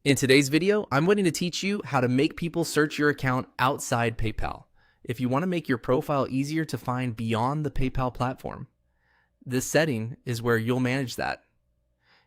In today's video, I'm going to teach you how to make people search your account outside PayPal. If you want to make your profile easier to find beyond the PayPal platform, this setting is where you'll manage that.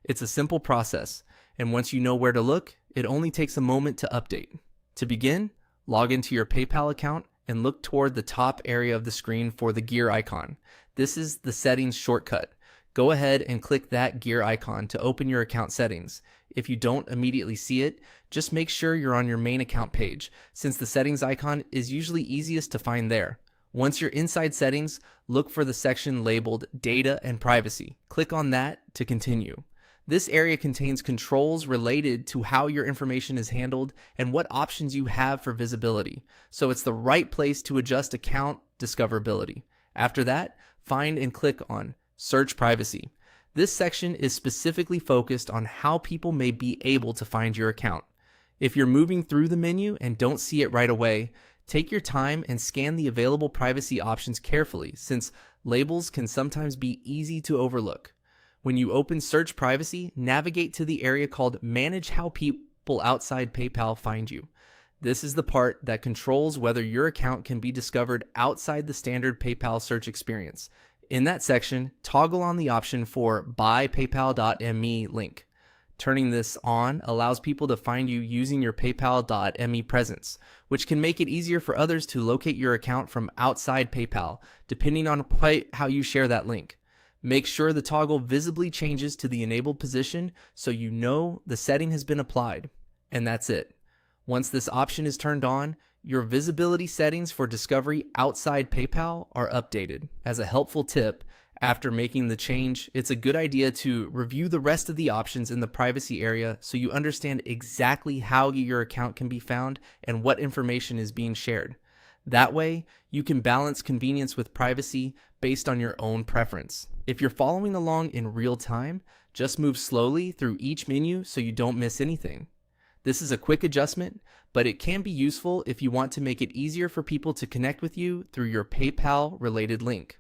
It's a simple process, and once you know where to look, it only takes a moment to update. To begin, log into your PayPal account and look toward the top area of the screen for the gear icon. This is the settings shortcut. Go ahead and click that gear icon to open your account settings. If you don't immediately see it, just make sure you're on your main account page, since the settings icon is usually easiest to find there. Once you're inside settings, look for the section labeled Data and Privacy. Click on that to continue. This area contains controls related to how your information is handled and what options you have for visibility, so it's the right place to adjust account discoverability. After that, find and click on Search Privacy. This section is specifically focused on how people may be able to find your account. If you're moving through the menu and don't see it right away, take your time and scan the available privacy options carefully, since labels can sometimes be easy to overlook. When you open Search Privacy, navigate to the area called Manage How People Outside PayPal Find You. This is the part that controls whether your account can be discovered outside the standard PayPal search experience. In that section, toggle on the option for Buy PayPal.me link. Turning this on allows people to find you using your PayPal.me presence, which can make it easier for others to locate your account from outside PayPal, depending on how you share that link. Make sure the toggle visibly changes to the enabled position so you know the setting has been applied. And that's it. Once this option is turned on, your visibility settings for discovery outside PayPal are updated. As a helpful tip, after making the change, it's a good idea to review the rest of the options in the privacy area so you understand exactly how your account can be found and what information is being shared. That way, you can balance convenience with privacy based on your own preference. If you're following along in real time, just move slowly through each menu so you don't miss anything. This is a quick adjustment, but it can be useful if you want to make it easier for people to connect with you through your PayPal related link.